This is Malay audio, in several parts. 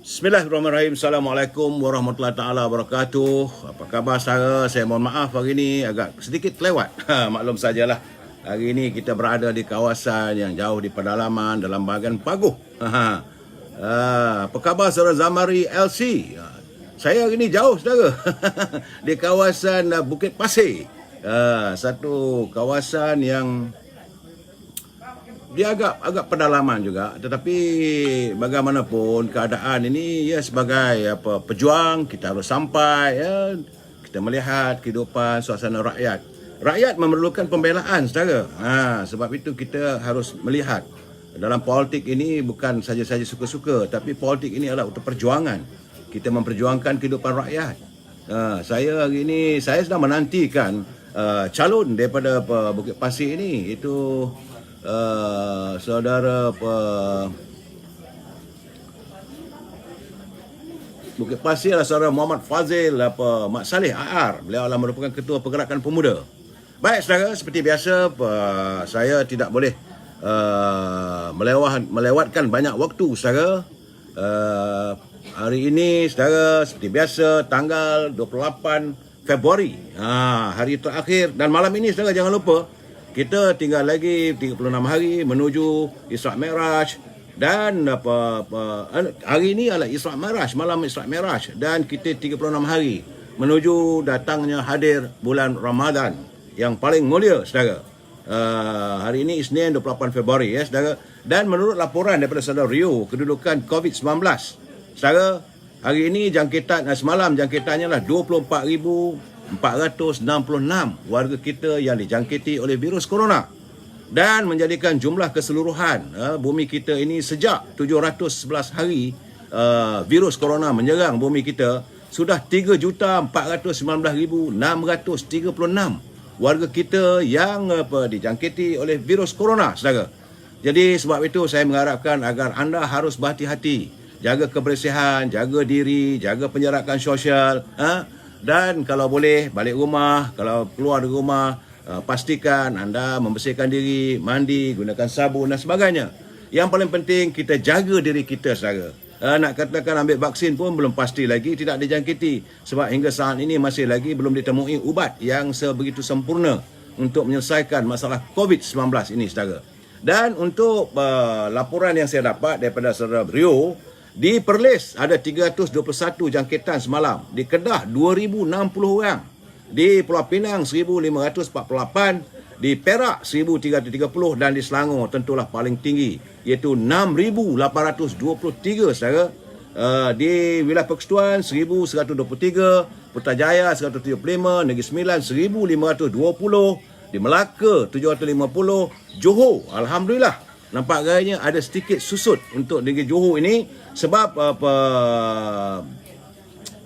Bismillahirrahmanirrahim. Assalamualaikum warahmatullahi taala wabarakatuh. Apa khabar saudara? Saya mohon maaf hari ini agak sedikit lewat. Maklum sajalah. Hari ini kita berada di kawasan yang jauh di pedalaman dalam bahagian Paguh. Apa khabar saudara Zamari LC? Saya hari ini jauh saudara. Di kawasan Bukit Pasir. Satu kawasan yang dia agak pedalaman juga, tetapi bagaimanapun keadaan ini ya sebagai pejuang kita harus sampai ya, kita melihat kehidupan suasana rakyat. Rakyat memerlukan pembelaan saudara. Sebab itu kita harus melihat dalam politik ini bukan saja-saja suka-suka, tapi politik ini adalah untuk perjuangan. Kita memperjuangkan kehidupan rakyat. Saya hari ini saya sedang menantikan calon daripada Bukit Pasir ini, itu saudara Bukit Pasir adalah saudara Muhammad Fazil Mak Saleh AR. Beliau adalah merupakan ketua pergerakan pemuda. Baik saudara, seperti biasa saya tidak boleh melewatkan banyak waktu saudara. Hari ini saudara, seperti biasa tanggal 28 Februari, hari terakhir, dan malam ini saudara jangan lupa kita tinggal lagi 36 hari menuju Isra' Mi'raj. Dan hari ini adalah Isra' Mi'raj, malam Isra' Mi'raj, dan kita 36 hari menuju datangnya hadir bulan Ramadan yang paling mulia saudara. Hari ini Isnin 28 Februari ya saudara. Dan menurut laporan daripada saudara Rio, kedudukan COVID-19 saudara, hari ini jangkitan semalam jangkitannya lah 24,466 warga kita yang dijangkiti oleh virus corona, dan menjadikan jumlah keseluruhan bumi kita ini sejak 711 hari virus corona menyerang bumi kita sudah 3,419,636 warga kita yang dijangkiti oleh virus corona saudara. Jadi sebab itu saya mengharapkan agar anda harus berhati-hati, jaga kebersihan, jaga diri, jaga penjarakan sosial, dan kalau boleh balik rumah, kalau keluar dari rumah pastikan anda membersihkan diri, mandi, gunakan sabun dan sebagainya. Yang paling penting kita jaga diri kita saudara. Nak katakan ambil vaksin pun belum pasti lagi tidak dijangkiti, sebab hingga saat ini masih lagi belum ditemui ubat yang sebegitu sempurna untuk menyelesaikan masalah COVID-19 ini saudara. Dan untuk laporan yang saya dapat daripada saudara Rio, di Perlis ada 321 jangkitan semalam, di Kedah 2,060 orang, di Pulau Pinang 1,548, di Perak 1,330, dan di Selangor tentulah paling tinggi iaitu 6,823 saudara. Di wilayah Persekutuan 1,123, Putrajaya 175, Negeri Sembilan 1,520, di Melaka 750, Johor alhamdulillah nampak gayanya ada sedikit susut untuk negeri Johor ini, sebab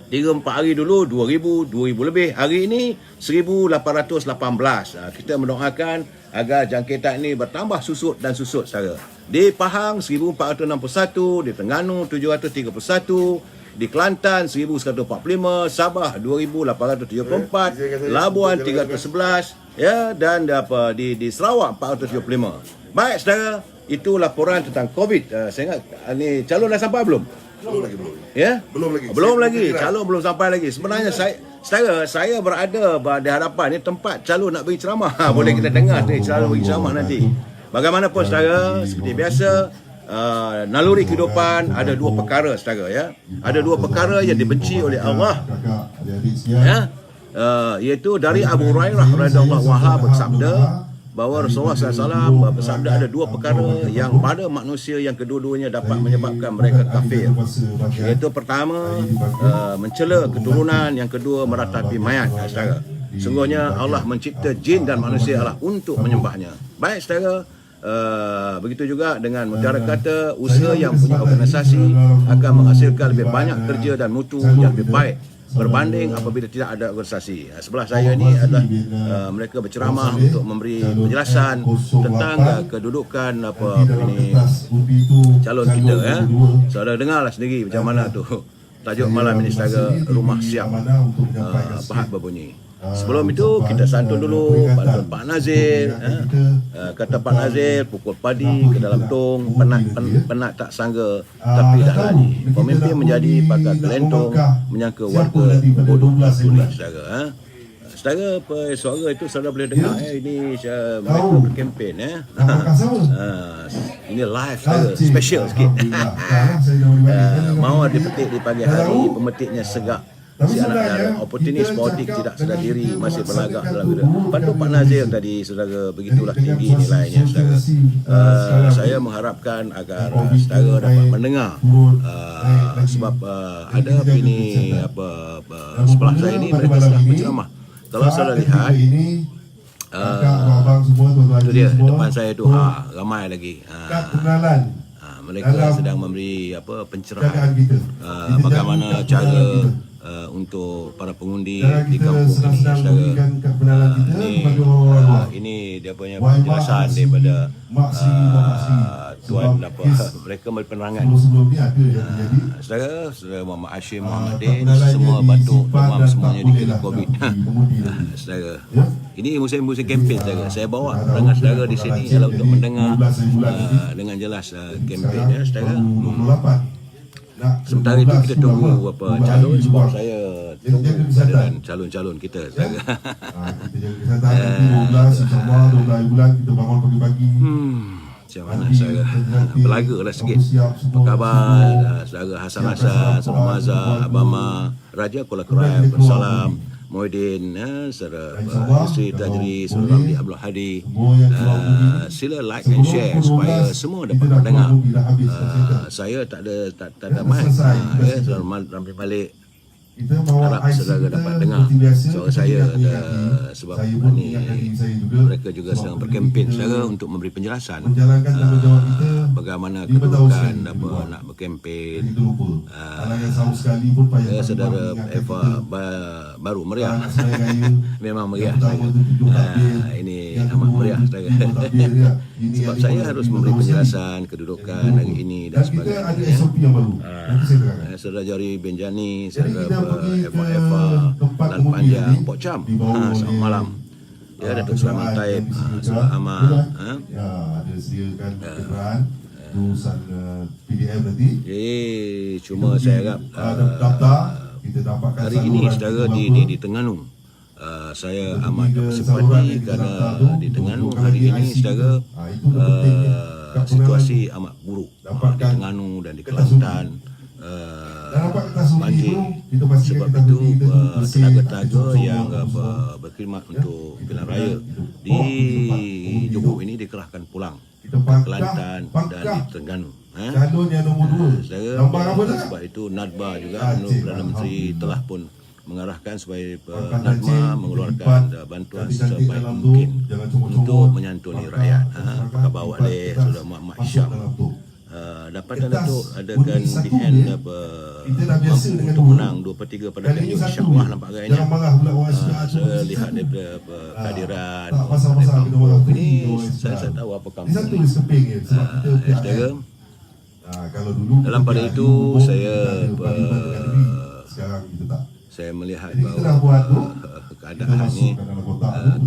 3-4 hari dulu 2,000 lebih, hari ini 1,818. Kita mendoakan agar jangkitan ini bertambah susut dan susut saudara. Di Pahang 1,461, di Terengganu 731, di Kelantan 1,145, Sabah 2,874, Labuan 311 ya, dan di Sarawak 475. Baik saudara, itu laporan tentang COVID. Saya ingat ni calon dah sampai belum? Belum lagi. Ya? Belum lagi. Saya Calon belum sampai lagi. Sebenarnya saya berada di hadapan ni tempat calon nak bagi ceramah. Boleh kita dengar calon bagi ceramah nanti. Bagaimanapun saudara, seperti biasa, naluri kehidupan ada dua perkara saudara ya. Ada dua perkara yang dibenci oleh Allah. Ya. Iaitu dari Abu Hurairah radhiyallahu anhu bersabda bahawa Rasulullah SAW bersabda ada dua perkara yang pada manusia yang kedua-duanya dapat menyebabkan mereka kafir. Iaitu pertama mencela keturunan, yang kedua meratapi mayat saudara. Sungguhnya Allah mencipta jin dan manusia adalah untuk menyembahnya. Baik saudara, begitu juga dengan negara kata usaha yang punya organisasi akan menghasilkan lebih banyak kerja dan mutu yang lebih baik berbanding apabila tidak ada organisasi. Sebelah saya ini adalah mereka berceramah untuk memberi penjelasan tentang kedudukan ini calon kita ya. Saudara dengarlah sendiri macam mana tu tajuk malam ini saudara, rumah siap pahat berbunyi. Sebelum itu kita santun dulu pantun Pak Nazir. Kata Pak Nazir, pukul padi ke dalam tong, penat tak sangga tapi dah lari. Pemimpin menjadi pakar gelentong, menyangka warga bodoh tulis saudara. Saudara, suara itu saudara boleh dengar. Ini mereka berkempen. Ini live saudara, special sikit. Mahu dipetik di pagi hari, pemetiknya segak. Si anak negara, oportunis politik tidak sedar diri, masih berlagak dalam hidup. Pantun Pak Nazir tadi, saudara, begitulah tinggi nilainya, saudara. Saya mengharapkan agar saudara dapat mendengar, sebab ada ini sebelah saya ini mereka sedang berceramah. Kalau saudara lihat, itu dia depan saya tu, ramai lagi. Mereka sedang memberi pencerahan bagaimana cara untuk para pengundi di kampung ini, saudara. Ini dia punya penjelasan daripada tuan mereka memberi penerangan. Saudara Muhammad Hashim, Muhammad Din, semua batuk, demam, semuanya dikira COVID. Saudara, ini musim-musim kempen, saudara. Saya bawa perangai saudara di sini adalah untuk mendengar dengan jelas kempen, ya, saudara. Sementara itu kita tunggu calon, sebab saya tunggu kehadiran calon-calon kita, saudara. Macam mana saudara? Belaga lah sikit. Apa khabar saudara Hasan Hasan, Salam Azhar, Abama, Raja Kuala Kerai, Bersalam, Muhyiddin, saudara Yusri Tajri, saudara Ramli Abdul Hadi. Sila like and share supaya semua dapat mendengar. Saya tak ada mic, saudara Ramli balik. Harap saudara dapat dengar suara saya, sebab ini mereka juga sedang berkempen saudara untuk memberi penjelasan bagaimana kedudukan nak berkempen. Saudara Eva baru meriah. Memang meriah saudara. Ini amat meriah saudara. Sebab saya harus memberi penjelasan kedudukan hari ini dan sebagainya. Saudara Jari Benjani, saudara Eva dan Panjang Pok Cam, selamat malam. Ya, Datuk Sulaiman Taib, saudara Ahmad, ada sediakan kebenaran urusan PDF nanti. Cuma saya harap hari ini saudara di Terengganu, saya amat bersimpati kerana di Terengganu hari ini saudara situasi amat buruk di Terengganu dan di Kelantan. Banjir. Sebab itu tenaga-tenaga yang berkhidmat untuk pilihan raya di Johor ini dikerahkan pulang ke Kelantan dan di Terengganu. Sebab itu NADBA juga, Perdana Menteri telah pun mengarahkan supaya NADMA mengeluarkan bantuan sebaik mungkin untuk menyantuni rakyat. Apa khabar awak dek, Saudara Muhammad Hisham? Dapat Datuk adakan BN mampu untuk menang 2/3 pada Ganjur, insyaAllah nampak agaknya. Saya lihat daripada kehadiran ini, saya tahu apa kampung ini. Saudara, dalam pada itu saya melihat bahawa keadaan ini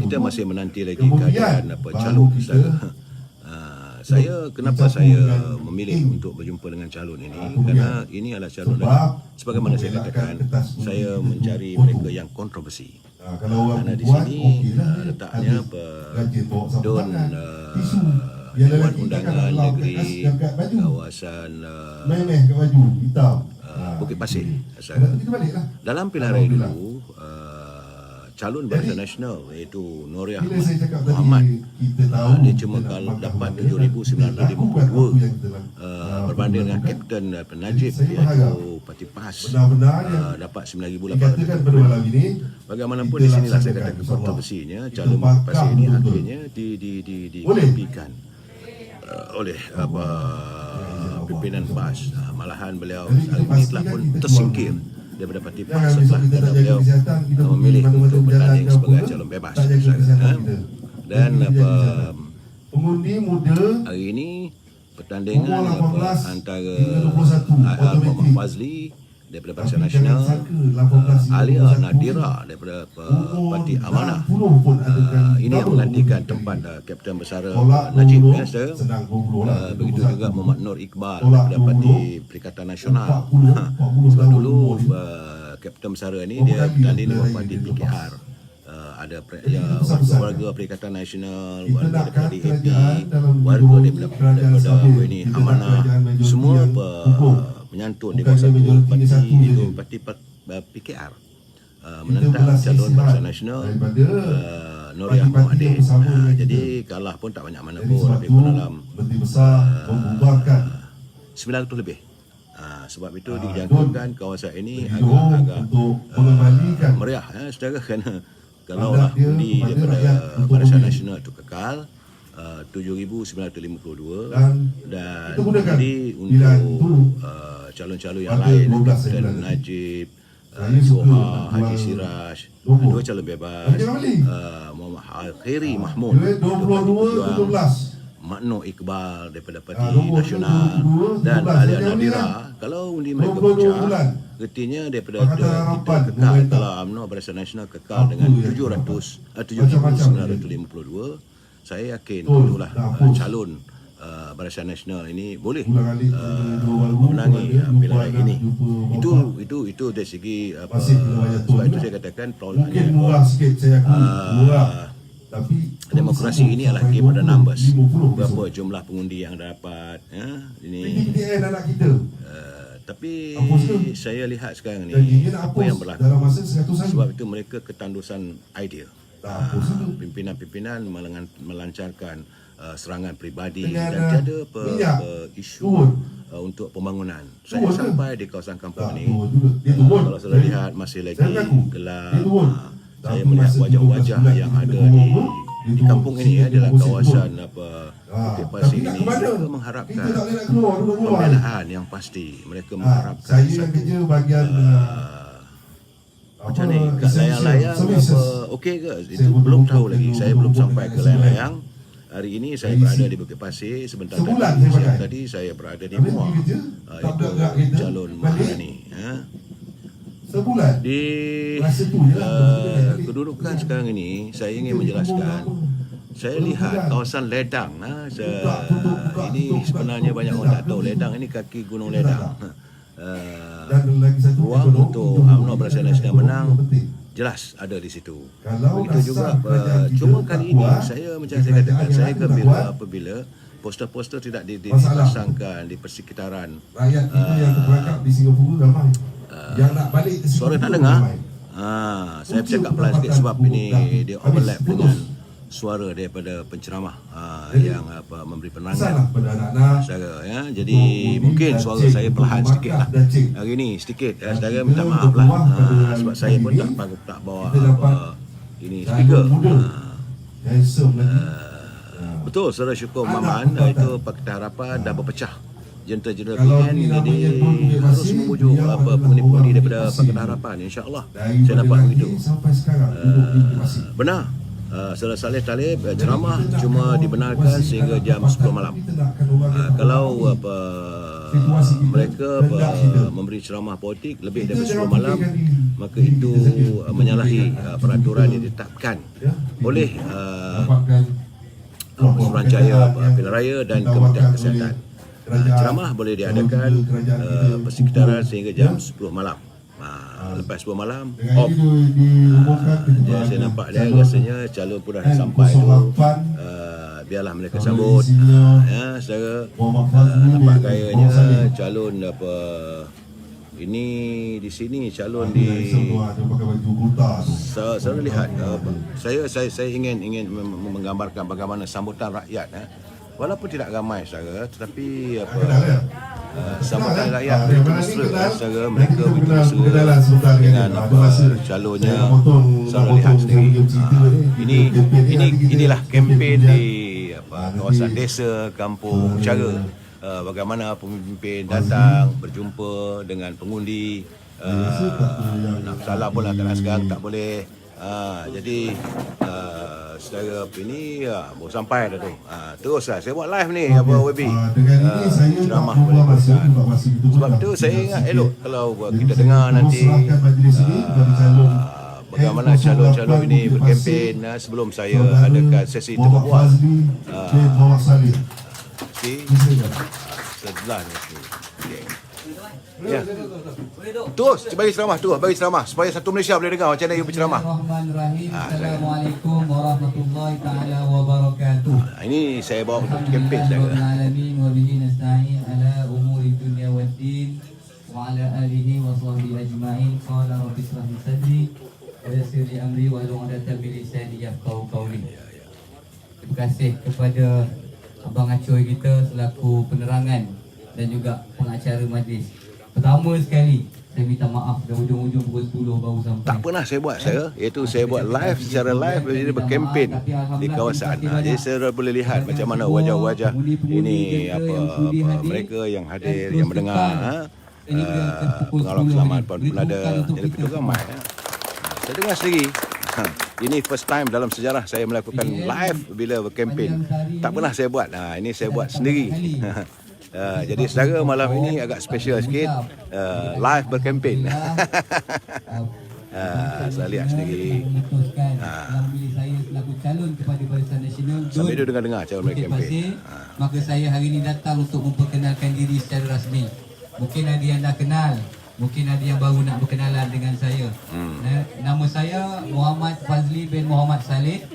kita masih menanti lagi keadaan calon, saudara. Kenapa saya memilih untuk berjumpa dengan calon ini? Kerana ini adalah calon lagi. Sebagaimana saya katakan, saya mencari mereka yang kontroversi. Kerana di sini letaknya Don Dewan Undangan Negeri kawasan Bukit Pasir. Dalam pilihan raya dulu, calon Barisan Nasional iaitu Noriah Muhammad, dia cuma dapat 7,952 berbanding dengan Kapten Najib iaitu Parti PAS dapat 9,800. Bagaimanapun di sinilah saya kata kontroversinya, calon Bukit Pasir ini akhirnya dikepikan oleh pimpinan PAS. Malahan beliau hari ini telah pun tersingkir daripada parti PAS setelah beliau memilih untuk bertanding sebagai calon bebas. Dan hari ini pertandingan antara AR Muhammad Fazli daripada Barisan Nasional, Alia Nadira daripada Parti Amanah. Ini yang menggantikan tempat Kapten Bersara Najib, saudara. Begitu juga Muhammad Nur Iqbal daripada Parti Perikatan Nasional. Sebab dulu Kapten Bersara ni dia bertanding dengan Parti PKR. Ada warga Perikatan Nasional, warga daripada DAP, warga daripada ini Amanah, semua menyantun di kawasan parti PKR menentang calon Barisan Nasional Nuriah Muhammadin. Jadi kalah pun tak banyak mana pun, lebih pun dalam 900 lebih. Sebab itu dijangkakan kawasan ini agak meriah, saudara, kerana kalau lah undi daripada Barisan Nasional itu kekal 7,952 dan undi untuk calon-calon yang lain, Kapten Najib, Soha, Haji Siraj, dua calon bebas, Muhammad Khairi Mahmud Makno Iqbal daripada Parti Nasional dan Alia Nadira. Kalau undi mereka pecah, artinya daripada kita kekal, kalau UMNO Barisan Nasional kekal dengan 7,952, saya yakin itulah calon Barisan Nasional ini boleh memenangi pilihan ini. Itu dari segi sebab itu saya katakan demokrasi ini adalah game pada numbers. Berapa jumlah pengundi yang dapat, ini. Tapi saya lihat sekarang ni apa yang berlaku. Sebab itu mereka ketandusan idea. Pimpinan-pimpinan melancarkan serangan peribadi dan tiada isu untuk pembangunan. Saya sampai di kawasan kampung ini, kalau saya lihat masih lagi gelap. Saya melihat wajah-wajah yang ada di kampung ini, dalam kawasan Bukit Pasir ini. Mereka mengharapkan pembelaan yang pasti. Mereka mengharapkan macam ni, kat layang-layang okey ke? Itu belum tahu lagi. Saya belum sampai ke layang-layang. Hari ini saya berada di Bukit Pasir. Sebentar tadi saya berada di Muar, itu calon Maharani. Di kedudukan sekarang ini, saya ingin menjelaskan. Saya lihat kawasan Ledang. Ini sebenarnya banyak orang tak tahu. Ledang ini kaki Gunung Ledang. Ruang untuk UMNO Barisan Nasional menang jelas ada di situ. Begitu juga cuma kali ini saya macam saya katakan, saya gembira apabila poster-poster tidak dipasangkan di persekitaran. Rakyat kita yang terperangkap di Singapura ramai. Yang nak balik ke suara tak dengar. Saya bercakap pelan sikit sebab ini dia overlap dengan suara daripada penceramah yang memberi penerangan saudara, jadi mungkin suara saya perlahan sedikit lah hari ini, sedikit saudara, minta maaf lah, sebab saya pun tak bawa ini speaker. Betul, saudara Syukur Maman, itu Pakatan Harapan dah berpecah jentera-jentera PN, jadi harus memujuk pengundi-pengundi daripada Pakatan Harapan, insya-Allah. Saya dapat begitu. Benar, Saudara Saleh Talib ceramah cuma dibenarkan sehingga jam 10 malam. Kalau mereka memberi ceramah politik lebih daripada 10 malam, maka itu menyalahi peraturan yang ditetapkan oleh Suruhanjaya Pilihan Raya dan Kementerian Kesihatan. Ceramah boleh diadakan persekitaran sehingga jam 10 malam. Lepas 10 malam off. Saya nampak dia rasanya calon pun dah sampai tu. Biarlah mereka sambut. Saudara, nampak gayanya calon ini di sini, calon di saya lihat, saya ingin menggambarkan bagaimana sambutan rakyat, walaupun tidak ramai saudara, tetapi sambutan rakyat begitu mesra, saudara, mereka begitu mesra dengan calonnya. Saudara lihat sendiri, inilah kempen di kawasan desa, kampung, cara bagaimana pemimpin datang berjumpa dengan pengundi. Nak salah pun lah, sekarang tak boleh. Jadi saudara ini baru sampai dah tu. Teruslah saya buat live ni apa WB. Dengan ini saya tak ceramah berbual boleh masa buat. untuk masih itu. Sebab tu saya ingat elok kalau kita dengar nanti bagaimana calon-calon ini berkempen sebelum saya adakan sesi terbual. Sebelah ni. Ya. Terus bagi ceramah supaya satu Malaysia boleh dengar macam mana you berceramah. Bismillahirrahmanirrahim. Assalamualaikum warahmatullahi taala wabarakatuh. Ini saya bawa untuk kempen saudara. Alamin wa bihi nasta'in ala umuri dunya waddin wa ala alihi wa sahbihi ajma'in. Qala rabbi ishrah li sadri wa yassir li amri wa hlul 'uqdatam min lisani yafqahu qawli. Terima kasih kepada Abang Acoy kita selaku penerangan dan juga pengacara majlis. Pertama sekali, saya minta maaf dah hujung-hujung pukul 10 baru sampai. Tak pernah saya buat saya, iaitu saya buat live secara live jadi berkempen di kawasan. Jadi saya boleh lihat macam mana wajah-wajah ini mereka yang hadir, yang mendengar pengawal selamat penada jadi begitu ramai. Saya dengar sendiri. Ini first time dalam sejarah saya melakukan live bila berkempen. Tak pernah saya buat. Ini saya buat sendiri. Jadi saudara malam ini agak special sikit, live berkempen. Saya lihat sendiri. Saya selaku calon kepada Barisan Nasional. Sambil dia dengar calon berkempen. Maka saya hari ini datang untuk memperkenalkan diri secara rasmi. Mungkin ada yang dah kenal, mungkin ada yang baru nak berkenalan dengan saya. Nama saya Muhammad Fazli bin Muhammad Saleh,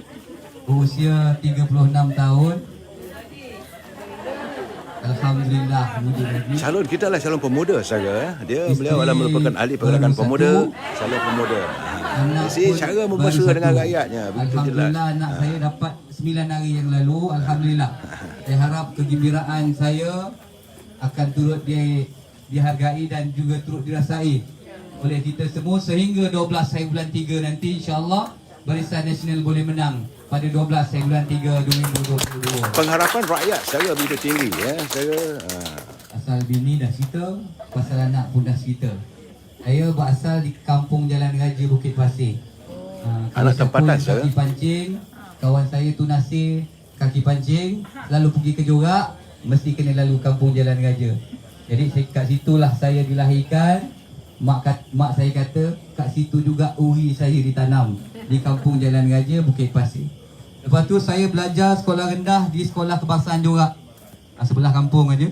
berusia 36 tahun. Alhamdulillah, muda lagi. Calon kita adalah calon pemuda saja. Beliau adalah merupakan ahli pergerakan pemuda, calon pemuda. Jadi cara membesar dengan rakyatnya begitu jelas. Alhamdulillah, anak saya dapat 9 hari yang lalu. Alhamdulillah. Saya harap kegembiraan saya akan turut dihargai dan juga turut dirasai oleh kita semua sehingga 12 hari bulan 3 nanti, insya-Allah Barisan Nasional boleh menang pada 12 hari bulan 3 2022. Pengharapan rakyat saya begitu tinggi ya. Saya asal bini dah cerita, pasal anak pun dah cerita. Saya berasal di kampung Jalan Raja Bukit Pasir. Anak tempatan saya. Kaki pancing, kawan saya tu Nasir kaki pancing, selalu pergi ke Jorak, mesti kena lalu kampung Jalan Raja. Jadi kat situlah saya dilahirkan. Mak saya kata kat situ juga uri saya ditanam, di kampung Jalan Raja Bukit Pasir. Lepas tu saya belajar sekolah rendah di Sekolah Kebangsaan Jorak, sebelah kampung aja.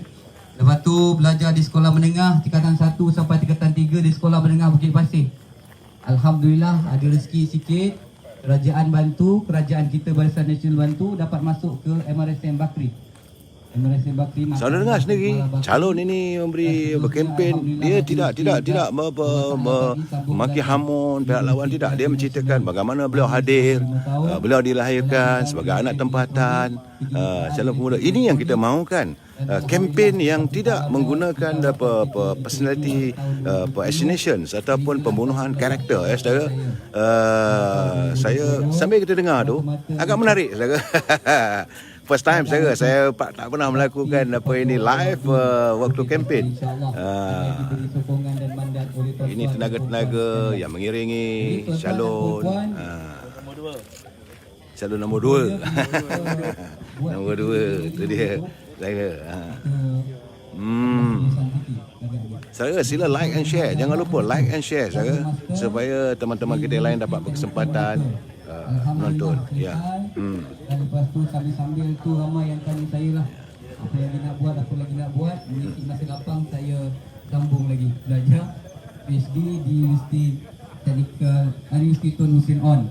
Lepas tu belajar di sekolah menengah tingkatan 1 sampai tingkatan 3 di Sekolah Menengah Bukit Pasir. Alhamdulillah ada rezeki sikit, kerajaan bantu, kerajaan kita Barisan Nasional bantu dapat masuk ke MRSM Bakri. Saudara dengar sendiri, calon ini memberi berkempen, dia tidak memaki hamun pihak lawan, tidak. Dia menceritakan bagaimana beliau hadir, beliau dilahirkan sebagai anak tempatan, calon pemuda. Ini yang kita mahukan. Kempen yang tidak menggunakan personality assassinations ataupun pembunuhan karakter ya saudara. Saya sambil kita dengar tu agak menarik saudara. First time saya tak pernah melakukan apa ini live waktu kempen. Ini tenaga-tenaga yang mengiringi calon calon nombor 2. Nombor 2 itu dia. Saya sila like and share. Jangan lupa like and share saya, supaya teman-teman kita lain dapat berkesempatan menonton. Ya. Dan lepas tu sambil-sambil tu ramai yang tanya saya lah, apa lagi nak buat. Mengisi masa lapang saya sambung lagi belajar PhD di Universiti Tun Hussein On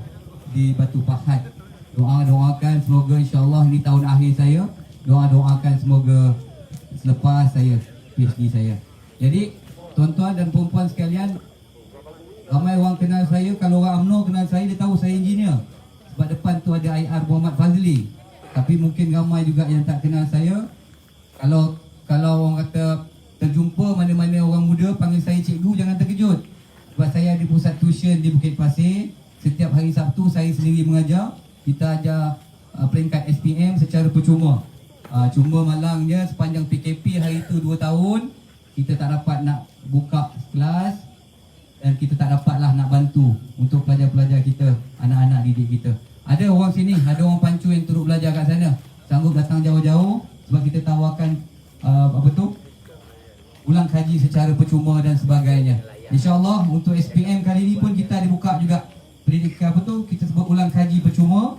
di Batu Pahat. Doakan semoga insya-Allah ini tahun akhir saya. Doakan semoga selepas saya PhD saya. Jadi tuan-tuan dan puan-puan sekalian, ramai orang kenal saya. Kalau orang UMNO kenal saya, dia tahu saya engineer. Sebab depan tu ada IR Muhammad Fazli. Tapi mungkin ramai juga yang tak kenal saya. Kalau orang kata terjumpa mana-mana orang muda panggil saya cikgu, jangan terkejut. Sebab saya ada pusat tuition di Bukit Pasir. Setiap hari Sabtu saya sendiri mengajar. Kita ajar peringkat SPM secara percuma. Cuma malangnya sepanjang PKP hari itu 2 tahun kita tak dapat nak buka kelas dan kita tak dapatlah nak bantu untuk pelajar-pelajar kita, anak-anak didik kita. Ada orang sini, ada orang Pancu yang turut belajar kat sana, sanggup datang jauh-jauh sebab kita tawarkan ulang kaji secara percuma dan sebagainya. InsyaAllah untuk SPM kali ini pun kita dibuka juga pendidikan kita sebut ulang kaji percuma.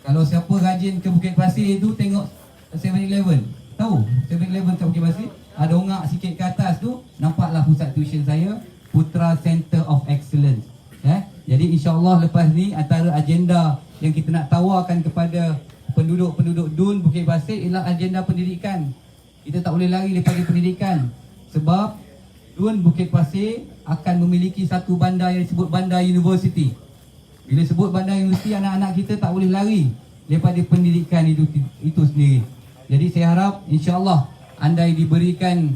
Kalau siapa rajin ke Bukit Pasir itu tengok 7-Eleven. Tahu 7-Eleven kat Bukit Pasir? Ada ongak sikit ke atas tu, nampaklah pusat tuition saya, Putra Center of Excellence. Jadi insyaAllah lepas ni antara agenda yang kita nak tawarkan kepada penduduk-penduduk DUN Bukit Pasir ialah agenda pendidikan. Kita tak boleh lari daripada pendidikan. Sebab DUN Bukit Pasir akan memiliki satu bandar yang disebut bandar universiti. Bila sebut bandar universiti, anak-anak kita tak boleh lari daripada pendidikan itu sendiri. Jadi saya harap insya-Allah andai diberikan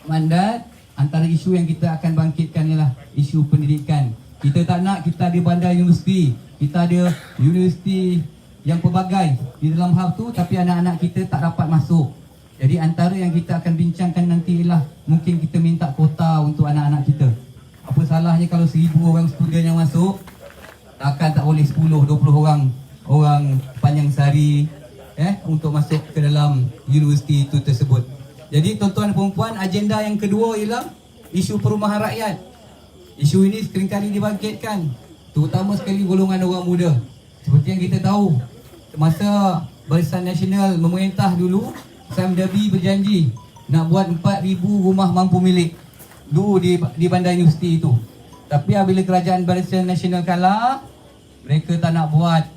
mandat, antara isu yang kita akan bangkitkan ialah isu pendidikan. Kita tak nak kita ada bandar universiti, kita ada universiti yang pelbagai di dalam hal tu, tapi anak-anak kita tak dapat masuk. Jadi antara yang kita akan bincangkan nanti ialah mungkin kita minta kota untuk anak-anak kita. Apa salahnya kalau 1000 orang student yang masuk, takkan tak boleh 10-20 orang Panjang Sari untuk masuk ke dalam universiti itu tersebut. Jadi tuan-tuan dan puan-puan, agenda yang kedua ialah isu perumahan rakyat. Isu ini seringkali dibangkitkan, terutama sekali golongan orang muda. Seperti yang kita tahu, semasa Barisan Nasional memerintah dulu, Sam Dabi berjanji nak buat 4,000 rumah mampu milik dulu di bandar universiti itu. Tapi apabila kerajaan Barisan Nasional kalah, mereka tak nak buat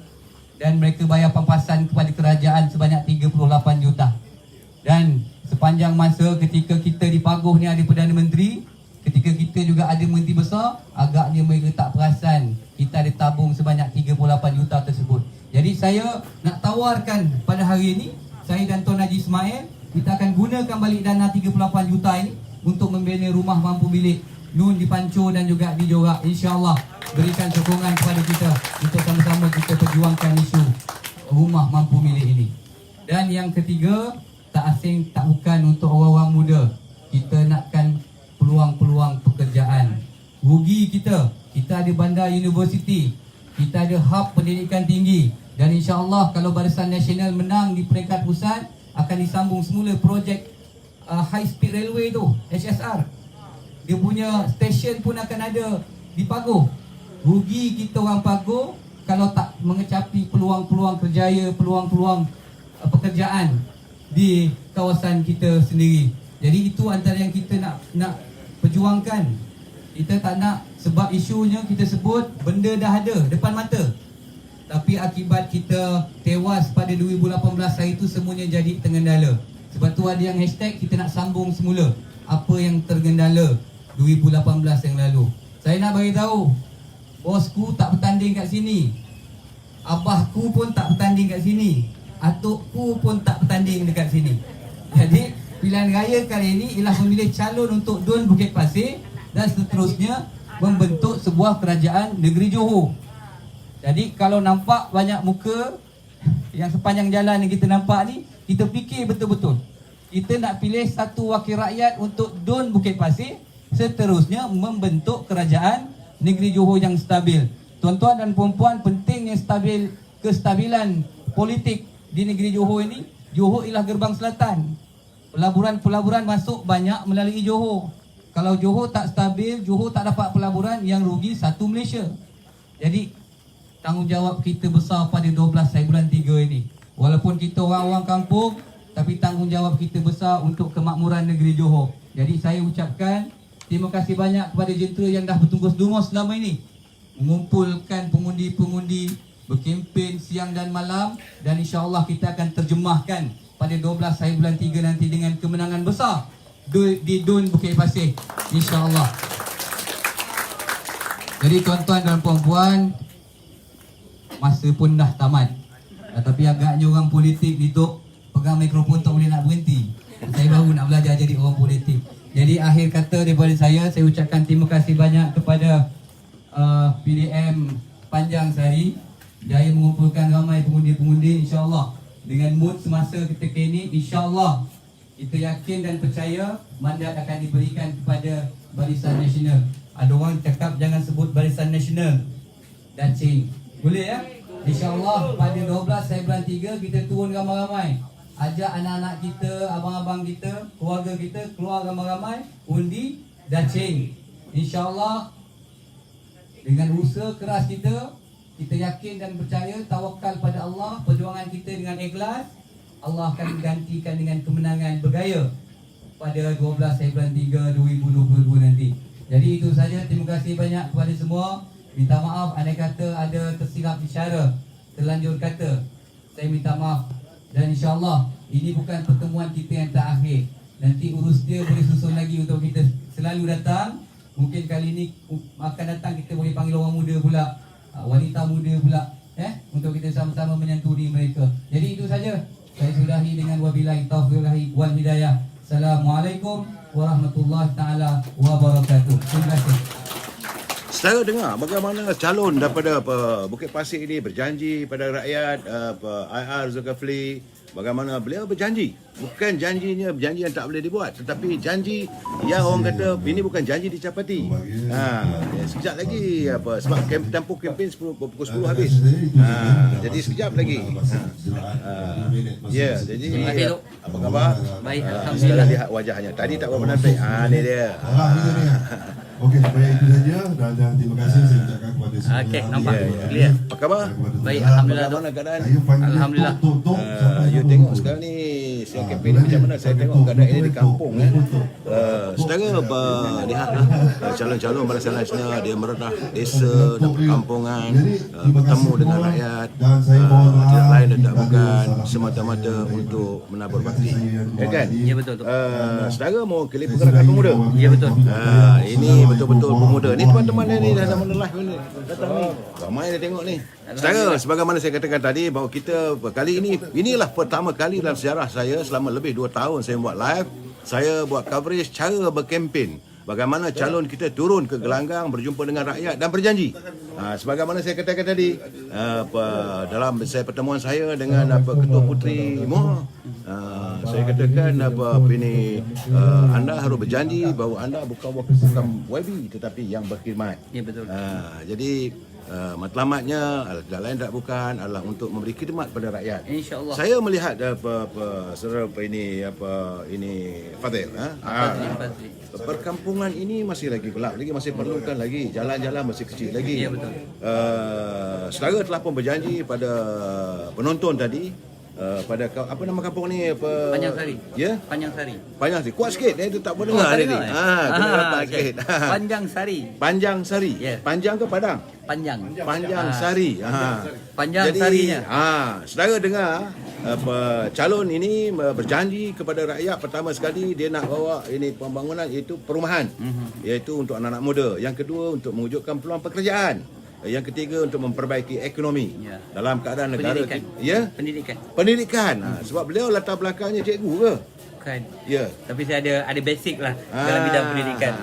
dan mereka bayar pampasan kepada kerajaan sebanyak 38 juta. Dan sepanjang masa ketika kita dipaguh ni ada Perdana Menteri, ketika kita juga ada menteri besar, agaknya mereka tak perasan kita ada tabung sebanyak 38 juta tersebut. Jadi saya nak tawarkan pada hari ini, saya dan Tuan Haji Ismail, kita akan gunakan balik dana 38 juta ini untuk membina rumah mampu milik Nun di Pancur dan juga di Jorak. InsyaAllah berikan sokongan kepada kita untuk sama-sama kita perjuangkan isu rumah mampu milik ini. Dan yang ketiga, tak asing tak bukan untuk orang-orang muda. Kita nakkan peluang-peluang pekerjaan. Rugi kita ada bandar universiti, kita ada hub pendidikan tinggi. Dan insyaAllah kalau Barisan Nasional menang di peringkat pusat, akan disambung semula projek High Speed Railway tu, HSR. Dia punya stesen pun akan ada di Paguh. Rugi kita orang Paguh kalau tak mengecapi peluang-peluang kerjaya, peluang-peluang pekerjaan di kawasan kita sendiri. Jadi itu antara yang kita nak perjuangkan. Kita tak nak, sebab isunya kita sebut benda dah ada depan mata, tapi akibat kita tewas pada 2018 hari itu semuanya jadi tergendala. Sebab tu ada yang hashtag kita nak sambung semula apa yang tergendala 2018 yang lalu. Saya nak bagi tahu, bosku tak bertanding kat sini, abahku pun tak bertanding kat sini, atukku pun tak bertanding dekat sini. Jadi pilihan raya kali ini ialah memilih calon untuk DUN Bukit Pasir dan seterusnya membentuk sebuah kerajaan negeri Johor. Jadi kalau nampak banyak muka yang sepanjang jalan yang kita nampak ni, kita fikir betul-betul. Kita nak pilih satu wakil rakyat untuk DUN Bukit Pasir, seterusnya membentuk kerajaan negeri Johor yang stabil. Tuan-tuan dan puan-puan, pentingnya kestabilan politik di negeri Johor ini. Johor ialah gerbang selatan. Pelaburan-pelaburan masuk banyak melalui Johor. Kalau Johor tak stabil, Johor tak dapat pelaburan, yang rugi satu Malaysia. Jadi tanggungjawab kita besar pada 12 hari bulan 3 ini. Walaupun kita orang-orang kampung, tapi tanggungjawab kita besar untuk kemakmuran negeri Johor. Jadi saya ucapkan terima kasih banyak kepada jentera yang dah bertungkus-lumus selama ini, mengumpulkan pengundi-pengundi, berkempen siang dan malam, dan insya-Allah kita akan terjemahkan pada 12 hari bulan 3 nanti dengan kemenangan besar di DUN Bukit Pasir, insya-Allah. Jadi tuan-tuan dan puan-puan, masa pun dah tamat. Tapi agaknya orang politik ni tok pegang mikrofon tak boleh nak berhenti. Saya baru nak belajar jadi orang politik. Jadi akhir kata daripada saya ucapkan terima kasih banyak kepada PDM Panjang Sari, jaya mengumpulkan ramai pengundi-pengundi. InsyaAllah dengan mood semasa ketika ini, insyaAllah kita yakin dan percaya mandat akan diberikan kepada Barisan Nasional. Ada orang cakap jangan sebut Barisan Nasional dan Cing. Boleh ya? InsyaAllah pada 12 saya bulan 3 kita turun ramai-ramai. Ajak anak-anak kita, abang-abang kita, keluarga kita keluar ramai-ramai, undi dan change. InsyaAllah dengan usaha keras kita yakin dan percaya, tawakal pada Allah, perjuangan kita dengan ikhlas, Allah akan gantikan dengan kemenangan bergaya pada 12 bulan 3 2022 nanti. Jadi itu saja, terima kasih banyak kepada semua. Minta maaf andai kata ada tersilap bicara, terlanjur kata, saya minta maaf. Dan insyaAllah ini bukan pertemuan kita yang terakhir. Nanti urus dia boleh susun lagi untuk kita selalu datang. Mungkin kali ini akan datang kita boleh panggil orang muda pula, wanita muda pula, untuk kita sama-sama menyantuni mereka. Jadi itu saja. Saya sudahi dengan wabillahi taufiq wal hidayah. Assalamualaikum warahmatullahi taala wabarakatuh. Terima kasih. Saya dengar bagaimana calon daripada Bukit Pasir ini berjanji pada rakyat, IR Zulkifli, bagaimana beliau berjanji. Bukan janjinya janji yang tak boleh dibuat, tetapi janji yang orang kata ini bukan janji dicapati. Sekejap lagi sebab tempoh kempen pukul 10 habis. Jadi sekejap lagi. Jadi apa khabar? Baik, Kita alhamdulillah. lihat wajahnya. Tadi tak berapa nanti. Ni dia. Okey, baik itu saja dan terima kasih saya ucapkan kepada semua. Okey, nampak Ya. clear. Apa khabar? Baik, alhamdulillah. Bagaimana keadaan? Saya panggil Alhamdulillah. Tok You tengok sekarang ni siang kempen ni macam mana? Saya tengok keadaan ini di kampung saudara lihatlah calon-calon Barisan Nasional dia merendah desa dan perkampungan, bertemu dengan rakyat, tidak lain dan tak bukan semata-mata untuk menabur bakti. Ya kan? Ya, betul. Saudara mewakili Pergerakan Pemuda. Ya, betul. Ini betul-betul pemuda. Ni teman-teman ni dah zaman live ni. Datang ni. Ramai dia tengok ni. Saudara, sebagaimana saya katakan tadi bahawa kita kali ini, inilah pertama kali dalam sejarah saya selama lebih 2 tahun saya buat live, saya buat coverage cara berkempen. Bagaimana calon kita turun ke gelanggang berjumpa dengan rakyat dan berjanji. Sebagaimana saya katakan tadi, dalam saya pertemuan saya dengan Ketua Puteri Muar, saya katakan ini anda harus berjanji bahawa anda bukan YB tetapi yang berkhidmat. Ya, betul. Jadi matlamatnya tidak lain tak bukan adalah untuk memberi khidmat pada rakyat. InsyaAllah. Saya melihat saudara ini Fadil, Fadli. perkampungan ini masih lagi gelap lagi, masih perlukan lagi jalan-jalan masih kecil lagi. Ya, betul. Saudara telah pun berjanji pada penonton tadi, pada apa nama kampung ni, Panjang Sari. Ya, Panjang Sari. Panjang Sari. Kuat sikit tu tak boleh dengar tak ni. dengar, Kena rapat okey. sikit. Panjang Sari. Panjang Sari. Ya. Panjang ke Padang? Panjang. Panjang Sari. Panjang Jadi, Sarinya. saudara dengar calon ini berjanji kepada rakyat, pertama sekali dia nak bawa ini pembangunan iaitu perumahan, iaitu untuk anak-anak muda. Yang kedua untuk mewujudkan peluang pekerjaan. Yang ketiga untuk memperbaiki ekonomi dalam keadaan negara. Pendidikan. Ya. Pendidikan. Sebab beliau latar belakangnya cikgu ke? Bukan. Ya. Tapi saya ada basic lah dalam bidang pendidikan.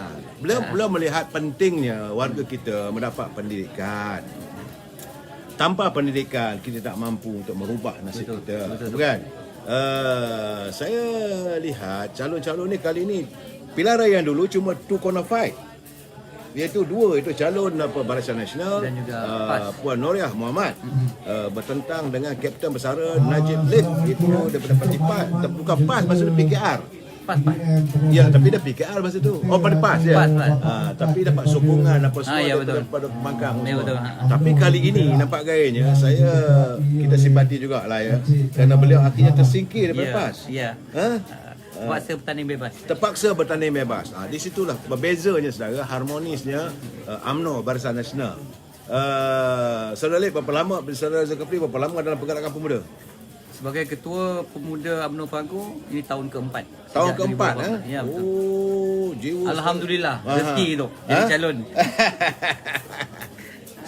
Beliau melihat pentingnya warga kita mendapat pendidikan. Tanpa pendidikan kita tak mampu untuk merubah nasib kita. Betul. Bukan? Saya lihat calon-calon ni kali ni pilihan yang dulu cuma 2 corner fight. Iaitu 2, itu calon Barisan Nasional dan juga PAS. Puan Noriah Muhammad bertentang dengan Kapten Bersara Najib Lif, itu daripada parti PAS, bukan PAS, masa tu PKR. Pas. Ya, tapi dia PKR masa tu. Oh, pada PAS ya. PAS. Tapi dapat sokongan apa semua Ya, betul. daripada pembangkang. Ya, betul. Tapi kali ini nampak gayanya kita simpati jugalah ya. Kerana beliau akhirnya tersingkir daripada PAS. Ya. Terpaksa bertanding bebas. Terpaksa bertanding bebas. Di situlah berbezanya saudara, harmonisnya UMNO Barisan Nasional. Saudara Lip, berapa lama saudara Zulkifli berapa lama dalam Pergerakan Pemuda? Sebagai ketua pemuda UMNO Perangko, ini tahun keempat. Tahun Sejak keempat 2018. Ya, betul. Oh, jiwa. Alhamdulillah, rezeki tu jadi calon.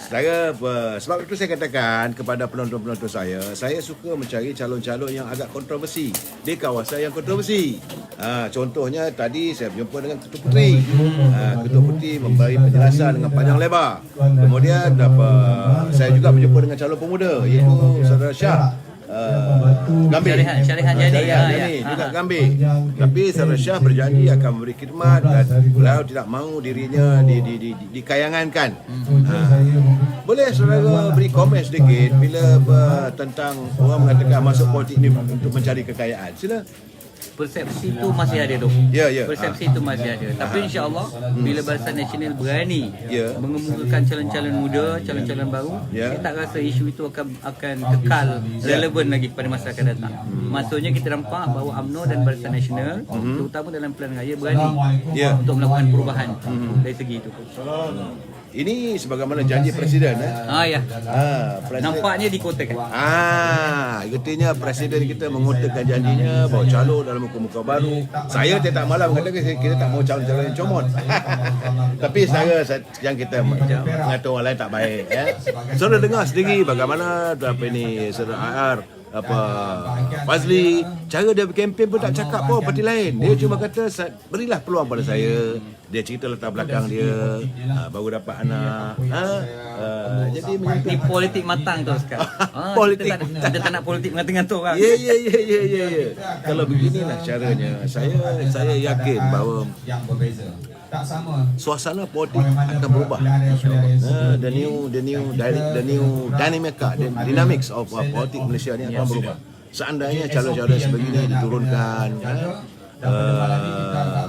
Saudara, sebab itu saya katakan kepada penonton-penonton saya suka mencari calon-calon yang agak kontroversi di kawasan yang kontroversi. Contohnya tadi saya berjumpa dengan Ketua Puteri. Ketua Puteri memberi penjelasan dengan panjang lebar. Kemudian saya juga berjumpa dengan calon pemuda iaitu Saudara Syah Gambir. Syarihan jadi. Dia tak Gambir. Tapi Saudara Syah berjanji akan memberi khidmat dan beliau tidak mahu dirinya dikayangankan. Boleh saudara beri komen sedikit bila tentang orang mengatakan masuk politik ni untuk mencari kekayaan. Sila. Persepsi itu masih ada tu. Ya. Persepsi itu masih ada. Tapi insya-Allah bila Barisan Nasional berani Ya. mengemukakan calon-calon muda, calon-calon baru, Ya. saya tak rasa isu itu akan kekal relevan lagi pada masa akan datang. Maksudnya kita nampak bahawa UMNO dan Barisan Nasional terutama dalam pilihan raya berani Ya. untuk melakukan perubahan dari segi itu. Ini sebagaimana janji Presiden. Ya. Presiden. Nampaknya dikotakan. Artinya Presiden kita mengotakan janjinya bahawa calon dalam muka-muka baru. Saya tak malam mengatakan kita tak mau calon-calon yang comot. Tapi saya yang kita mengata orang lain tak baik. Ya. Saudara dengar sendiri bagaimana Saudara AR Fazli, cara dia berkempen pun tak cakap pun parti lain. Dia cuma kata berilah peluang pada saya. Dia cerita latar belakang dia, baru dapat anak. Jadi Ini politik matang tu sekarang. Politik kita tak nak politik mengatur-ngatur orang. Ya. Kalau beginilah caranya, saya yakin bahawa suasana politik akan berubah. The new dynamics of politik Malaysia ni akan berubah. Seandainya calon-calon sebegini diturunkan,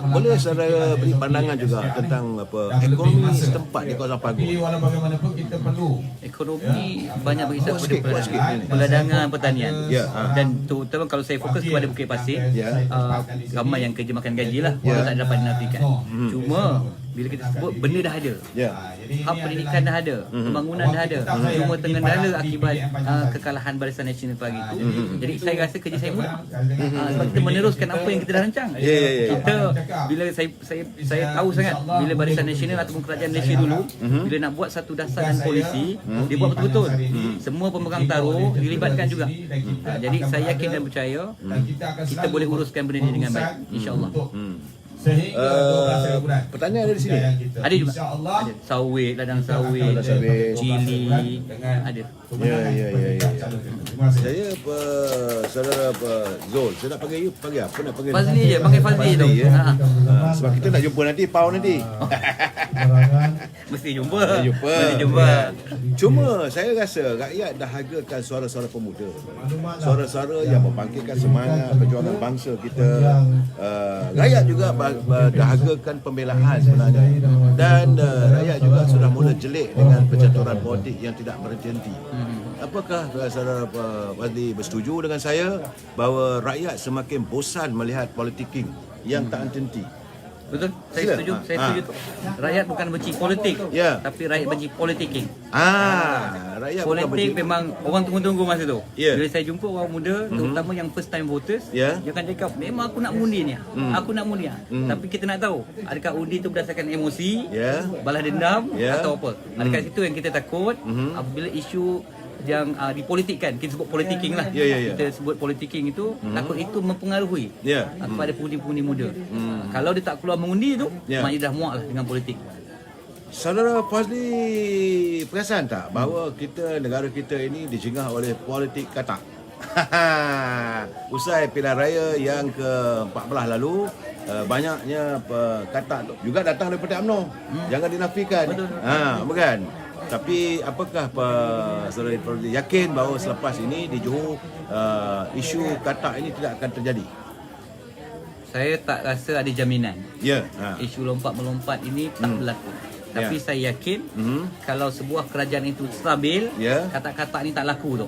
boleh saudara beri pandangan juga tentang ekonomi setempat di kawasan Paguh. Ekonomi banyak berkisar Sikit, pada perdagangan pertanian. Ya. Dan terutama kalau saya fokus kepada Bukit Pasir, Ya. ramai yang kerja makan gaji lah, Ya. tak dapat dinafikan. Cuma bila kita sebut benda dah ada, Ya. hak pendidikan dah ada, pembangunan dah ada, cuma tergendala akibat kekalahan Barisan Nasional pagi itu. Jadi saya rasa kerja saya mudah, sebab kita meneruskan apa yang kita dah rancang. Ya. Kita bila saya tahu sangat bila Barisan Nasional ataupun kerajaan Malaysia dulu bila nak buat satu dasar dan polisi, dia buat betul-betul. Semua pemegang taruh dilibatkan juga. Jadi saya yakin dan percaya kita boleh uruskan benda ini dengan baik, insya-Allah. Pertanyaan ada di sini. Ada juga. Ada sawit, ladang sawit, cili, ada. Ya. Saya saudara Zul, saya nak panggil apa nak panggil? Fazli je, panggil Fazli tu. Ya. Sebab kita nak jumpa nanti Pau nanti. Mesti jumpa. Mesti jumpa. Cuma saya rasa rakyat dah hargakan suara-suara pemuda. Suara-suara yang membangkitkan semangat perjuangan bangsa kita. Rakyat juga dah hargakan pembelaan sebenarnya. Dan rakyat juga sudah mula jelik dengan percaturan politik yang tidak berhenti. Apakah saudara Fazli bersetuju dengan saya bahawa rakyat semakin bosan melihat politik yang tak henti? Betul, saya Sila. setuju. Saya setuju tu. Rakyat bukan benci politik, Ya. tapi rakyat benci politiking. Rakyat bukan Politik benci. memang orang tunggu-tunggu masa tu. Ya. Bila saya jumpa orang muda, terutama yang first time voters, Ya. dia akan cakap, memang aku nak undi ni. Aku nak undi. Tapi kita nak tahu, adakah undi tu berdasarkan emosi, Ya. balas dendam, Ya. atau apa. Adakah situ yang kita takut, apabila isu yang dipolitikkan, kita sebut politiking lah. Ya. Kita sebut politiking itu, takut itu mempengaruhi Ya. kepada pundi-pundi muda. Kalau dia tak keluar mengundi tu, Ya. maknanya dah muak lah dengan politik. Saudara Fazli perasan tak bahawa negara kita ini dijengah oleh politik katak? Usai pilihan raya yang ke-14 lalu, banyaknya katak tu juga datang daripada UMNO. Jangan dinafikan. Betul. Bukan? Tapi apakah saudara Fazli yakin bahawa selepas ini di Johor isu katak ini tidak akan terjadi? Saya tak rasa ada jaminan. Ya. Isu lompat-melompat ini tak berlaku. Tapi saya yakin kalau sebuah kerajaan itu stabil, Ya. kata-kata ni tak laku tu.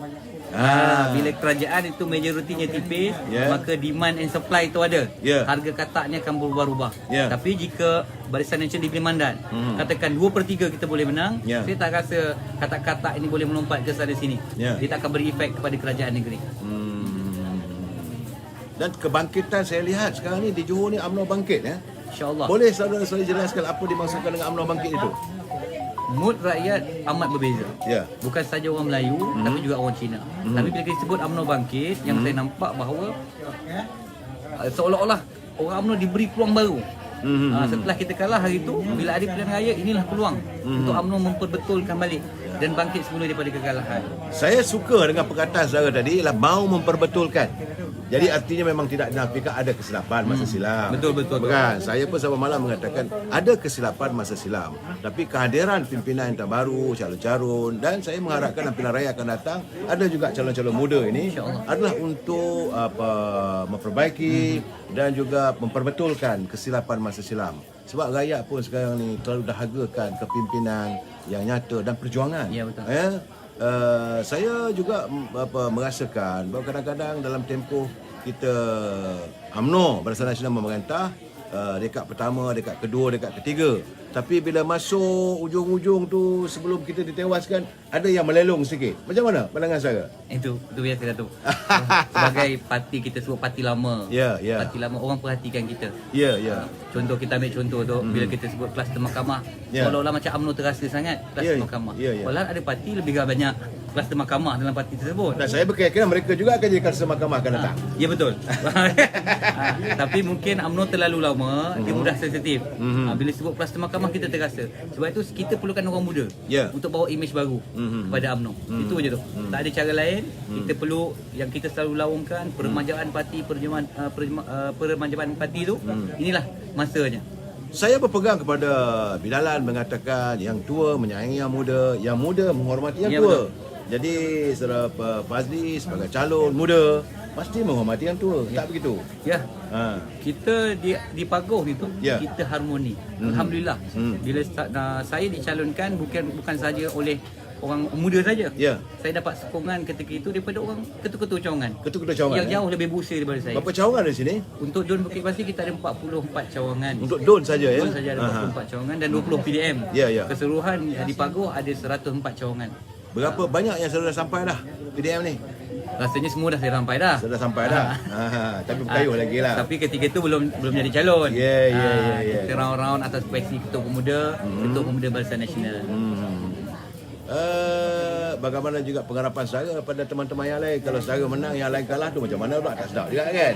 Bila kerajaan itu majoritinya tipis, Ya. maka demand and supply itu ada. Ya. Harga kataknya akan berubah-ubah. Ya. Tapi jika Barisan Nasional diberi mandat, katakan 2/3 kita boleh menang, Ya. saya tak rasa kata-kata ini boleh melompat ke sana sini. Ya. Dia tak akan berefek kepada kerajaan negeri. Dan kebangkitan saya lihat sekarang ni di Johor ni UMNO bangkit ya. InsyaAllah. Boleh saudara saya jelaskan apa dimaksudkan dengan UMNO bangkit itu? Mood rakyat amat berbeza. Ya. Bukan saja orang Melayu, tapi juga orang Cina. Tapi bila kita sebut UMNO bangkit, yang saya nampak bahawa seolah-olah orang UMNO diberi peluang baru Setelah kita kalah hari itu, bila ada pilihan raya, inilah peluang untuk UMNO memperbetulkan balik dan bangkit semula daripada kekalahan. Saya suka dengan perkataan saudara tadi ialah mau memperbetulkan. Jadi artinya memang tidak dinafikan ada kesilapan masa silam. Betul. Bukan. Saya pun sama malam mengatakan ada kesilapan masa silam. Tapi kehadiran pimpinan yang terbaru, calon-calon, dan saya mengharapkan dalam pilihan raya akan datang ada juga calon-calon muda ini adalah untuk memperbaiki dan juga memperbetulkan kesilapan masa silam. Sebab rakyat pun sekarang ni terlalu dahagakan kepimpinan yang nyata dan perjuangan. Ya, betul. Saya juga merasakan bahawa kadang-kadang dalam tempoh kita UMNO Barisan Nasional memerintah dekat pertama, dekat kedua, dekat ketiga. Tapi bila masuk ujung-ujung tu sebelum kita ditewaskan ada yang melelong sikit. Macam mana pandangan saya? Itu biasa Datuk. Sebagai parti kita sebut parti lama. Ya. Parti lama orang perhatikan kita. Ya. Contoh kita ambil contoh tu bila kita sebut kluster mahkamah, Ya. seolah-olah macam UMNO terasa sangat kluster mahkamah. Ya. Padahal ada parti lebih banyak kluster mahkamah dalam parti tersebut. Dan saya berkeyakinan mereka juga akan jadi kluster mahkamah akan datang. Ya betul. Tapi mungkin UMNO terlalu lama, dia mudah sensitif. Bila sebut kluster mahkamah kita terasa. Sebab itu kita perlukan orang muda untuk bawa imej baru kepada UMNO. Itu je tu. Tak ada cara lain. Kita perlu yang kita selalu laungkan peremajaan parti, peremajaan parti tu. Inilah masanya. Saya berpegang kepada Bidalan mengatakan yang tua menyayangi yang muda menghormati yang Ya, tua. betul. Jadi saudara Fazli sebagai calon muda pasti menghormati yang tua. Tak begitu? Ya. Ha. Kita di Pagoh ni tu Ya. kita harmoni. Alhamdulillah. Bila saya dicalonkan bukan saja oleh orang muda saja. Ya. Saya dapat sokongan ketika itu daripada orang ketua-ketua cawangan. Ketua-ketua cawangan. Yang jauh lebih berusia daripada saya. Berapa cawangan di sini? Untuk DUN Bukit Pasir kita ada 44 cawangan. Untuk DUN saja ya. DUN saja ada 44 cawangan dan 20 PDM. Ya. Keseluruhan di Pagoh ada 104 cawangan. Berapa banyak yang sudah sampai dah PDM ni? Rasanya semua dah saya sampai dah. Sudah sampai dah. Tapi berkayuh lagi lah. Tapi ketika itu belum jadi calon. Ya. Kita round-round atas koalisi Ketua Pemuda, Ketua Pemuda Barisan Nasional. Bagaimana juga pengharapan saudara pada teman-teman yang lain kalau saudara menang yang lain kalah tu macam mana pula tak sedap juga kan.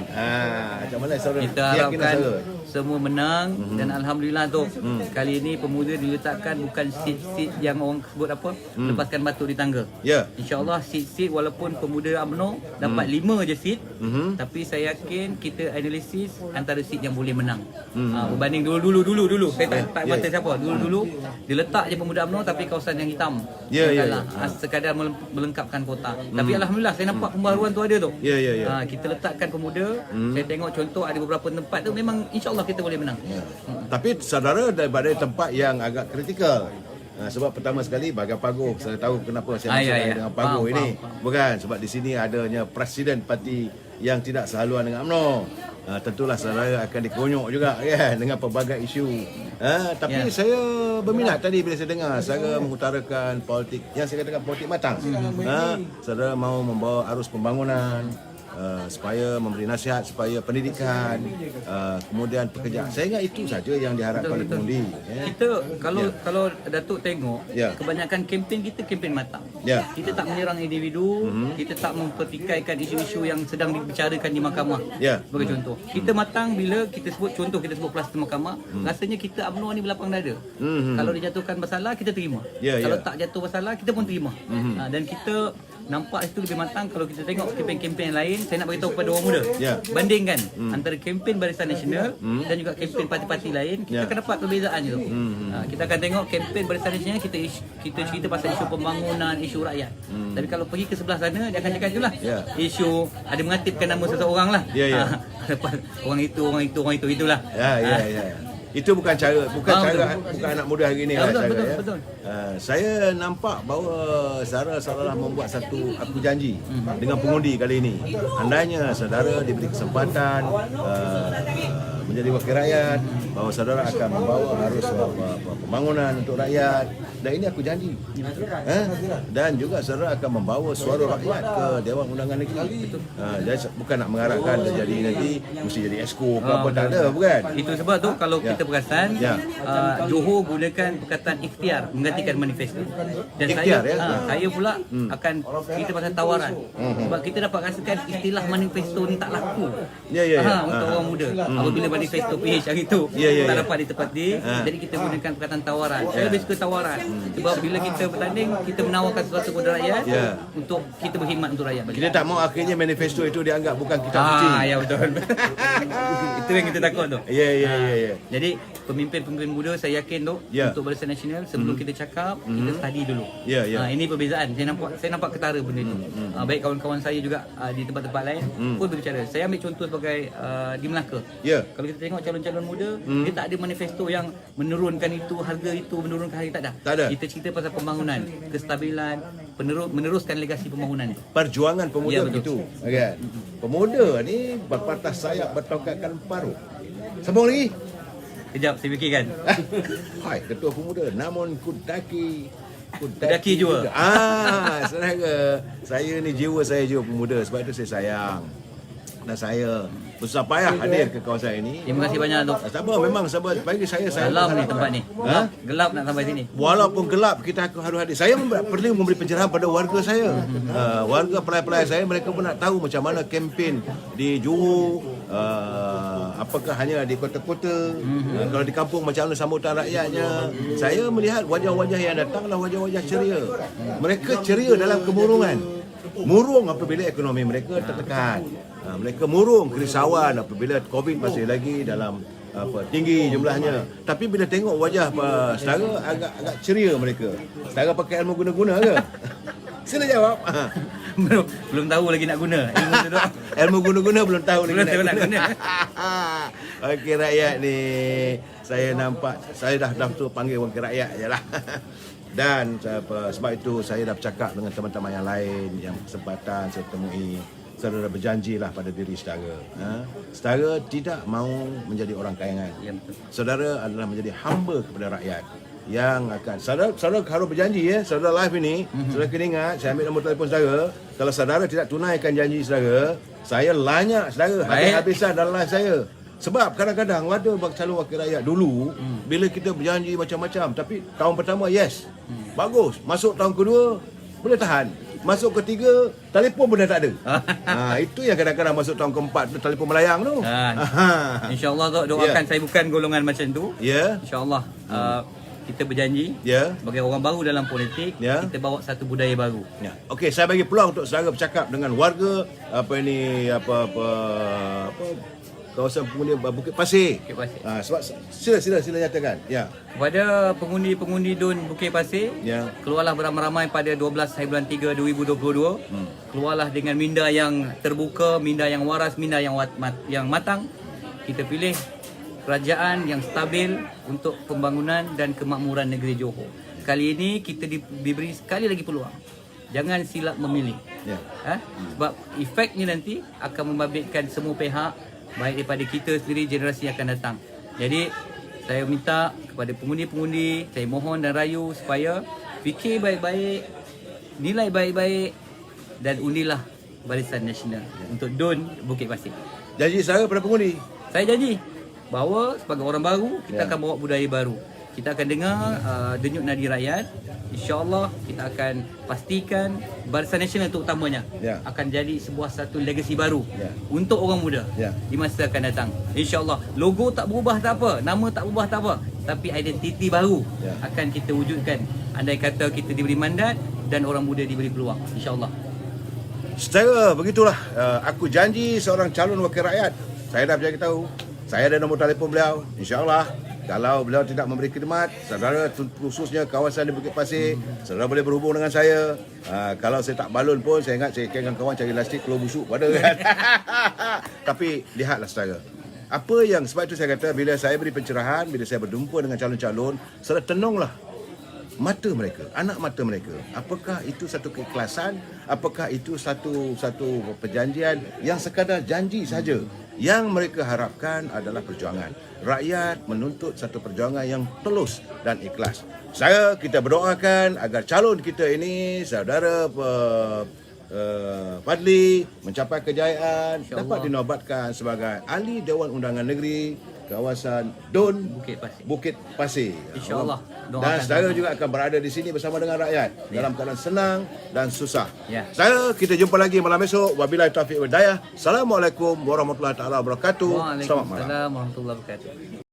Macam mana saudara Kita keyakinan harapkan saudara? semua menang dan alhamdulillah tu kali ini pemuda diletakkan bukan seat-seat yang orang sebut apa lepaskan batu di tangga. Ya. InsyaAllah seat-seat walaupun pemuda UMNO dapat 5 je seat, tapi saya yakin kita analisis antara seat yang boleh menang. Berbanding dulu saya tak mata siapa dulu dia letak je pemuda UMNO tapi kawasan yang hitam. Ya. Sekadar melengkapkan kota. Tapi alhamdulillah saya nampak pembaruan tu ada tu. Ya. Kita letakkan pemuda. Saya tengok contoh ada beberapa tempat tu memang insya-Allah kita boleh menang. Tapi saudara daripada tempat yang agak kritikal. Sebab pertama sekali Bagan Pagoh, saya tahu kenapa saya masukkan dengan Pagoh ini. Bukan sebab di sini adanya presiden parti yang tidak sehaluan dengan UMNO. Tentulah saudara akan dikonyok juga kan dengan pelbagai isu. Tapi saya berminat tadi bila saya dengar saudara mengutarakan politik yang saya katakan politik matang. Saudara mahu membawa arus pembangunan, supaya memberi nasihat supaya pendidikan, kemudian pekerjaan. Saya ingat itu saja yang diharapkan oleh pengundi. Kita kalau Datuk tengok kebanyakan kempen kita kempen matang. Kita tak menyerang individu, kita tak mempertikaikan isu-isu yang sedang dibicarakan di mahkamah. Sebagai contoh, kita matang bila kita sebut kluster mahkamah, rasanya kita UMNO ni berlapang dada. Kalau dijatuhkan bersalah kita terima. Kalau tak jatuh bersalah kita pun terima. Dan kita nampak itu lebih matang. Kalau kita tengok kempen-kempen lain, saya nak beritahu kepada orang muda, bandingkan antara kempen Barisan Nasional dan juga kempen parti-parti lain, kita akan dapat perbezaan je tu. Kita akan tengok kempen Barisan Nasional kita cerita pasal isu pembangunan, isu rakyat. Tapi kalau pergi ke sebelah sana, dia akan cakap itulah isu ada mengatipkan nama seseorang lah. Orang itu itulah. Itu bukan cara bukan anak muda hari ini. Betul. Saya nampak bahawa saudara seolah membuat satu aku janji dengan pengundi kali ini. Andainya saudara diberi kesempatan menjadi wakil rakyat, bahawa saudara akan membawa arus pembangunan untuk rakyat. Dan ini aku janji. Dan juga saudara akan membawa suara rakyat ke Dewan Undangan Negeri. Jadi bukan nak mengharapkan dia jadi nanti mesti jadi exco ke apa, tak ada, bukan? Itu sebab tu kalau kita perasan Johor gunakan perkataan ikhtiar menggantikan manifesto. Dan Ikhtiar, saya pula akan cerita pasal tawaran. Sebab kita dapat rasakan istilah manifesto ni tak laku. Untuk orang muda. Apabila manifesto PH hari tu tak dapat ditepati. Jadi kita gunakan perkataan tawaran. Saya lebih suka tawaran. Sebab bila kita bertanding, kita menawarkan sesuatu kepada rakyat untuk kita berkhidmat untuk rakyat balik. Kita tak mau akhirnya manifesto itu dianggap bukan kitab suci. Ya betul. Itu yang kita takut tu. Ya. Jadi pemimpin-pemimpin muda saya yakin tu untuk Barisan Nasional sebelum kita cakap, kita study dulu. Ini perbezaan. Saya nampak ketara benda ni. Baik kawan-kawan saya juga di tempat-tempat lain pun berbicara. Saya ambil contoh sebagai di Melaka. Kalau kita tengok calon-calon muda, dia tak ada manifesto yang menurunkan itu, harga itu, menurunkan harga, tak ada. Kita cerita pasal pembangunan, kestabilan, meneruskan legasi pembangunan tu. Perjuangan pemuda begitu. Kan? Pemuda ni berpatah sayap bertongkatkan paruh. Sambung lagi. Kejap saya fikirkan. Hai ketua pemuda, namun kudaki jua. Saudara, saya ni jiwa pemuda, sebab itu saya sayang. Dan saya bersusah payah hadir ke kawasan ini. Terima kasih banyak tu. Sabar, memang sabar. Bagi saya gelap ni tempat ni. Gelap nak sampai sini. Walaupun gelap, kita harus hadir. Saya perlu memberi pencerahan pada warga saya. Warga pelai-pelai saya, mereka pun nak tahu macam mana kempen di Johor. Apakah hanya di kota-kota, kalau di kampung macam mana sambutan rakyatnya. Saya melihat wajah-wajah yang datanglah wajah-wajah ceria. Mereka ceria dalam kemurungan. Murung apabila ekonomi mereka tertekan. Mereka murung kerisauan apabila COVID masih lagi dalam tinggi jumlahnya. Tapi bila tengok wajah saudara, agak ceria mereka. Saudara pakai ilmu guna-guna ke? Sila jawab. Belum tahu lagi nak guna ilmu tu. Ilmu guna-guna belum tahu lagi nak guna. Okey rakyat ni, saya nampak saya dah tu panggil wakil rakyat je lah. Dan sebab itu saya dah bercakap dengan teman-teman yang lain yang kesempatan saya temui. Saudara berjanjilah pada diri saudara. Saudara tidak mahu menjadi orang kayangan. Ya, betul. Saudara adalah menjadi hamba kepada rakyat yang akan. Saudara harus berjanji saudara live ini. Saudara kena ingat, saya ambil nombor telefon saudara. Kalau saudara tidak tunaikan janji saudara, saya lanyak saudara habis-habisan dalam live saya. Sebab kadang-kadang ada calon wakil rakyat dulu bila kita berjanji macam-macam, tapi tahun pertama bagus, masuk tahun kedua boleh tahan. Masuk ketiga, telefon pun dah tak ada. Itu yang kadang-kadang masuk tahun keempat tu, telefon melayang tu. InsyaAllah doakan saya bukan golongan macam tu. InsyaAllah kita berjanji sebagai orang baru dalam politik, kita bawa satu budaya baru. Okey, saya bagi peluang untuk saudara bercakap dengan warga kawasan pengundi Bukit Pasir. Sebab sila nyatakan. Kepada pengundi-pengundi DUN Bukit Pasir, keluarlah beramai-ramai pada 12 hari bulan 3 2022. Keluarlah dengan minda yang terbuka, minda yang waras, minda yang matang. Kita pilih kerajaan yang stabil untuk pembangunan dan kemakmuran negeri Johor. Kali ini kita diberi sekali lagi peluang. Jangan silap memilih. Sebab efeknya nanti akan membabitkan semua pihak, baik daripada kita sendiri, generasi yang akan datang. Jadi saya minta kepada pengundi-pengundi, saya mohon dan rayu supaya fikir baik-baik, nilai baik-baik dan undilah Barisan Nasional untuk DUN Bukit Pasir. Janji saya pada pengundi. Saya janji bahawa sebagai orang baru, kita akan bawa budaya baru. Kita akan dengar denyut nadi rakyat. InsyaAllah kita akan pastikan Barisan Nasional terutamanya akan jadi sebuah satu legasi baru untuk orang muda di masa akan datang. InsyaAllah logo tak berubah tak apa, nama tak berubah tak apa, tapi identiti baru akan kita wujudkan andai kata kita diberi mandat dan orang muda diberi peluang. InsyaAllah. Secara begitulah, aku janji seorang calon wakil rakyat. Saya dah beritahu, saya ada nombor telefon beliau. InsyaAllah kalau beliau tidak memberi khidmat, saudara khususnya kawasan di Bukit Pasir, saudara boleh berhubung dengan saya. Kalau saya tak balon pun, saya ingat saya dengan kawan cari lastik keluar busuk pada kan. Tapi lihatlah saudara, apa yang, sebab itu saya kata bila saya beri pencerahan, bila saya berjumpa dengan calon-calon, saudara tenunglah mata mereka, anak mata mereka. Apakah itu satu keikhlasan? Apakah itu satu perjanjian yang sekadar janji saja? Yang mereka harapkan adalah perjuangan. Rakyat menuntut satu perjuangan yang tulus dan ikhlas. Kita berdoakan agar calon kita ini, saudara Fadli, mencapai kejayaan, dapat dinobatkan sebagai ahli Dewan Undangan Negeri kawasan Dun Bukit Pasir. InsyaAllah. Dan Doakan saudara sama. juga akan berada di sini bersama dengan rakyat dalam keadaan senang dan susah. Ya. Saudara, kita jumpa lagi malam esok. Wabillahi taufiq wal hidayah. Assalamualaikum warahmatullahi taala wabarakatuh. Selamat malam. Waalaikumsalam warahmatullahi wabarakatuh.